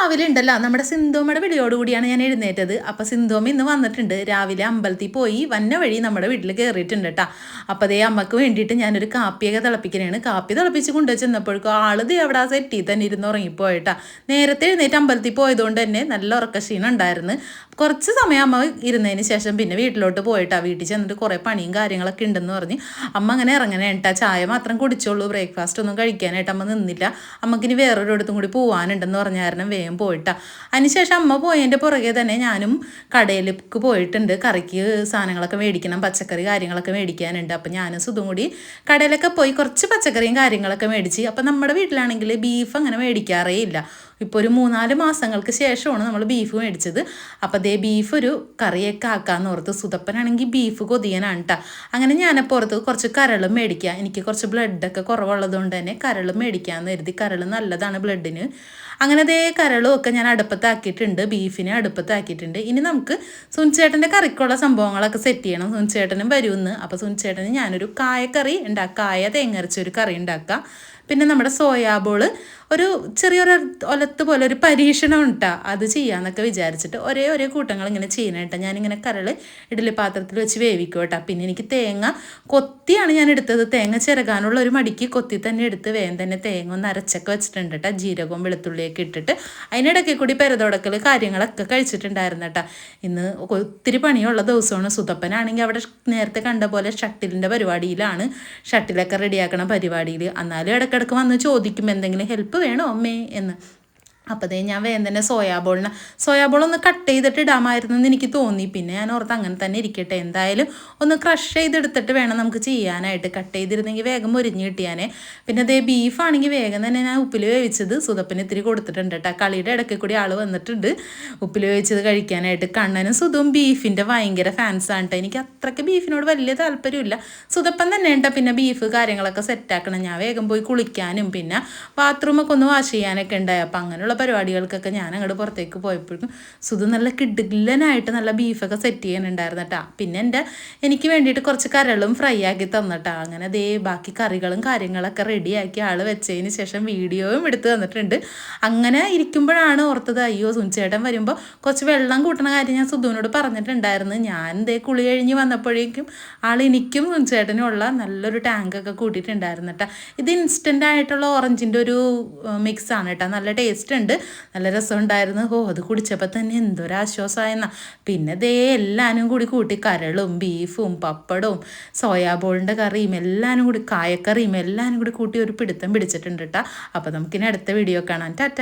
രാവിലെ ഉണ്ടല്ലോ നമ്മുടെ സിന്ധോമയുടെ വിളിയോടുകൂടിയാണ് ഞാൻ എഴുന്നേറ്റത്. അപ്പോൾ സിന്ധോമ ഇന്ന് വന്നിട്ടുണ്ട്. രാവിലെ അമ്പലത്തിൽ പോയി വന്ന വഴി നമ്മുടെ വീട്ടിൽ കയറിയിട്ടുണ്ട് കേട്ടോ. അപ്പോൾ അതേ അമ്മക്ക് വേണ്ടിയിട്ട് ഞാനൊരു കാപ്പിയൊക്കെ തിളപ്പിക്കുന്നതാണ്. കാപ്പി തിളപ്പിച്ച് കൊണ്ടുവച്ച് ചെന്നപ്പോഴേക്കും ആളത് അവിടെ ആ സെറ്റിൽ തന്നെ ഇരുന്ന് ഉറങ്ങിപ്പോയിട്ടാ. നേരത്തെ എഴുന്നേറ്റ് അമ്പലത്തിൽ പോയതുകൊണ്ട് തന്നെ നല്ല ഉറക്കക്ഷീണം ഉണ്ടായിരുന്നു. കുറച്ച് സമയം അമ്മ ഇരുന്നതിന് ശേഷം പിന്നെ വീട്ടിലോട്ട് പോയിട്ടാ. വീട്ടിൽ ചെന്നിട്ട് കുറേ പണിയും കാര്യങ്ങളൊക്കെ ഉണ്ടെന്ന് പറഞ്ഞ് അമ്മ അങ്ങനെ ഇറങ്ങണേ കേട്ടാ. ചായ മാത്രം കുടിച്ചോളൂ, ബ്രേക്ക്ഫാസ്റ്റ് ഒന്നും കഴിക്കാനായിട്ട് അമ്മ നിന്നില്ല. അമ്മക്കിനി വേറൊരിടത്തും കൂടി പോകാനുണ്ടെന്ന് പറഞ്ഞ കാരണം വേഗം പോയിട്ടാ. അതിനുശേഷം അമ്മ പോയതിൻ്റെ പുറകെ തന്നെ ഞാനും കടയിലേക്ക് പോയിട്ടുണ്ട്. കറിക്ക് സാധനങ്ങളൊക്കെ മേടിക്കണം, പച്ചക്കറി കാര്യങ്ങളൊക്കെ മേടിക്കാനുണ്ട്. അപ്പം ഞാനും സുധും കൂടി കടയിലൊക്കെ പോയി കുറച്ച് പച്ചക്കറിയും കാര്യങ്ങളൊക്കെ മേടിച്ച്. അപ്പം നമ്മുടെ വീട്ടിലാണെങ്കിൽ ബീഫ് അങ്ങനെ മേടിക്കാറേ ഇല്ല. ഇപ്പോൾ ഒരു 3-4 മാസങ്ങൾക്ക് ശേഷമാണ് നമ്മൾ ബീഫ് മേടിച്ചത്. അപ്പോൾ അതേ ബീഫ് ഒരു കറിയൊക്കെ ആക്കാമെന്ന് ഓർത്ത്. സുധപ്പനാണെങ്കിൽ ബീഫ് കൊതിയനാണ് കേട്ടോ. അങ്ങനെ ഞാനപ്പോൾ ഓർത്ത് കുറച്ച് കരളും മേടിക്കുക. എനിക്ക് കുറച്ച് ബ്ലഡൊക്കെ കുറവുള്ളത് കൊണ്ട് തന്നെ കരളും മേടിക്കാമെന്ന് കരുതി. കരൾ നല്ലതാണ് ബ്ലഡിന്. അങ്ങനെ അതേ കരളും ഒക്കെ ഞാൻ അടുപ്പത്താക്കിയിട്ടുണ്ട്, ബീഫിനെ അടുപ്പത്താക്കിയിട്ടുണ്ട്. ഇനി നമുക്ക് സുനിച്ചേട്ടൻ്റെ കറിക്കുള്ള സംഭവങ്ങളൊക്കെ സെറ്റ് ചെയ്യണം. സുനിച്ചേട്ടനും വരുമെന്ന്. അപ്പോൾ സുനിച്ചേട്ടന് ഞാനൊരു കായക്കറി ഉണ്ടാക്കുക, കായ തേങ്ങരച്ചൊരു കറി ഉണ്ടാക്കുക. പിന്നെ നമ്മുടെ സോയാബോൾ ഒരു ചെറിയൊരു ഒലത്ത് പോലെ ഒരു പരീക്ഷണം ഉണ്ടാ, അത് ചെയ്യാമെന്നൊക്കെ വിചാരിച്ചിട്ട് ഒരേ കൂട്ടങ്ങൾ ഇങ്ങനെ ചെയ്യണം കേട്ടോ. ഞാനിങ്ങനെ കരൾ ഇഡ്ഡലി പാത്രത്തിൽ വെച്ച് വേവിക്കും കേട്ടോ. പിന്നെ എനിക്ക് തേങ്ങ കൊത്തിയാണ് ഞാൻ എടുത്തത്. തേങ്ങ ചിരകാനുള്ള ഒരു മടിക്ക് കൊത്തി തന്നെ എടുത്ത് വേഗം തന്നെ തേങ്ങ ഒന്ന് അരച്ചൊക്കെ വെച്ചിട്ടുണ്ട് കേട്ടോ. ജീരകവും വെളുത്തുള്ളിയൊക്കെ ഇട്ടിട്ട് അതിനിടയ്ക്ക് കൂടി പെരതുടക്കൽ കാര്യങ്ങളൊക്കെ കഴിച്ചിട്ടുണ്ടായിരുന്നു കേട്ടോ. ഇന്ന് ഒത്തിരി പണിയുള്ള ദിവസമാണ്. സുധപ്പനാണെങ്കിൽ അവിടെ നേരത്തെ കണ്ട പോലെ ഷട്ടിലിൻ്റെ പരിപാടിയിലാണ്, ഷട്ടിലൊക്കെ റെഡിയാക്കണ പരിപാടിയിൽ. എന്നാലും ഇടയ്ക്കിടയ്ക്ക് വന്ന് ചോദിക്കും എന്തെങ്കിലും ഹെൽപ്പ് വേണോ അമ്മേ എന്ന്. അപ്പോൾ അതേ ഞാൻ വേഗം തന്നെ സോയാബോളൊന്ന് കട്ട് ചെയ്തിട്ട് ഇടാമായിരുന്നു എന്ന് എനിക്ക് തോന്നി. പിന്നെ ഞാൻ ഓർത്ത് അങ്ങനെ തന്നെ ഇരിക്കട്ടെ, എന്തായാലും ഒന്ന് ക്രഷ് ചെയ്തെടുത്തിട്ട് വേണം നമുക്ക് ചെയ്യാനായിട്ട്. കട്ട് ചെയ്തിരുന്നെങ്കിൽ വേഗം മുരിഞ്ഞ് കിട്ടിയാനേ. പിന്നെ അതേ ബീഫാണെങ്കിൽ വേഗം തന്നെ ഞാൻ ഉപ്പിൽ വേവിച്ചത് സുധപ്പന് ഇത്തിരി കൊടുത്തിട്ടുണ്ട് കേട്ടോ. കളിയുടെ ഇടയ്ക്ക് കൂടി ആൾ വന്നിട്ടുണ്ട് ഉപ്പിൽ വേവിച്ചത് കഴിക്കാനായിട്ട്. കണ്ണനും സുധും ബീഫിൻ്റെ ഭയങ്കര ഫാൻസാണ് കേട്ടോ. എനിക്ക് അത്രയ്ക്ക് ബീഫിനോട് വലിയ താല്പര്യമില്ല. സുധപ്പൻ തന്നെ കേട്ടോ പിന്നെ ബീഫ് കാര്യങ്ങളൊക്കെ സെറ്റാക്കണം. ഞാൻ വേഗം പോയി കുളിക്കാനും പിന്നെ ബാത്റൂമൊക്കെ ഒന്ന് വാഷ് ചെയ്യാനൊക്കെ ഉണ്ടായി. അപ്പം അങ്ങനെയുള്ള പരിപാടികൾക്കൊക്കെ ഞാൻ അങ്ങോട്ട് പുറത്തേക്ക് പോയപ്പോഴും സുധു നല്ല കിടുകില്ലനായിട്ട് നല്ല ബീഫൊക്കെ സെറ്റ് ചെയ്യാനുണ്ടായിരുന്നു കേട്ടോ. പിന്നെ എനിക്ക് വേണ്ടിയിട്ട് കുറച്ച് കരളും ഫ്രൈ ആക്കി തന്നിട്ടാ. അങ്ങനെ ദേ ബാക്കി കറികളും കാര്യങ്ങളൊക്കെ റെഡിയാക്കി ആൾ വെച്ചതിന് ശേഷം വീഡിയോയും എടുത്ത് തന്നിട്ടുണ്ട്. അങ്ങനെ ഇരിക്കുമ്പോഴാണ് ഓർത്തത്, അയ്യോ സുനിച്ചേട്ടൻ വരുമ്പോൾ കുറച്ച് വെള്ളം കൂട്ടണ കാര്യം ഞാൻ സുധുവിനോട് പറഞ്ഞിട്ടുണ്ടായിരുന്നു. ഞാൻ ദേ കുളി കഴിഞ്ഞ് വന്നപ്പോഴേക്കും ആൾ എനിക്കും സുനിച്ചേട്ടനും ഉള്ള നല്ലൊരു ടാങ്കൊക്കെ കൂട്ടിയിട്ടുണ്ടായിരുന്നു കേട്ടോ. ഇത് ഇൻസ്റ്റൻ്റ് ആയിട്ടുള്ള ഓറഞ്ചിൻ്റെ ഒരു മിക്സാണ് കേട്ടോ. നല്ല ടേസ്റ്റ് ഉണ്ട്, നല്ല രസമുണ്ടായിരുന്നു. അത് കുടിച്ചപ്പോൾ തന്നെ എന്തൊരാശ്വാസമായെന്നാ. പിന്നെ ദേ എല്ലാവരും കൂടി കൂട്ടി കരളും ബീഫും പപ്പടവും സോയാബോളിൻ്റെ കറിയും എല്ലാവരും കൂടി കായക്കറിയും എല്ലാവരും കൂടി കൂട്ടി ഒരു പിടുത്തം പിടിച്ചിട്ടുണ്ട് കേട്ടോ. അപ്പോൾ നമുക്കിനി അടുത്ത വീഡിയോ കാണാം. ടാറ്റ.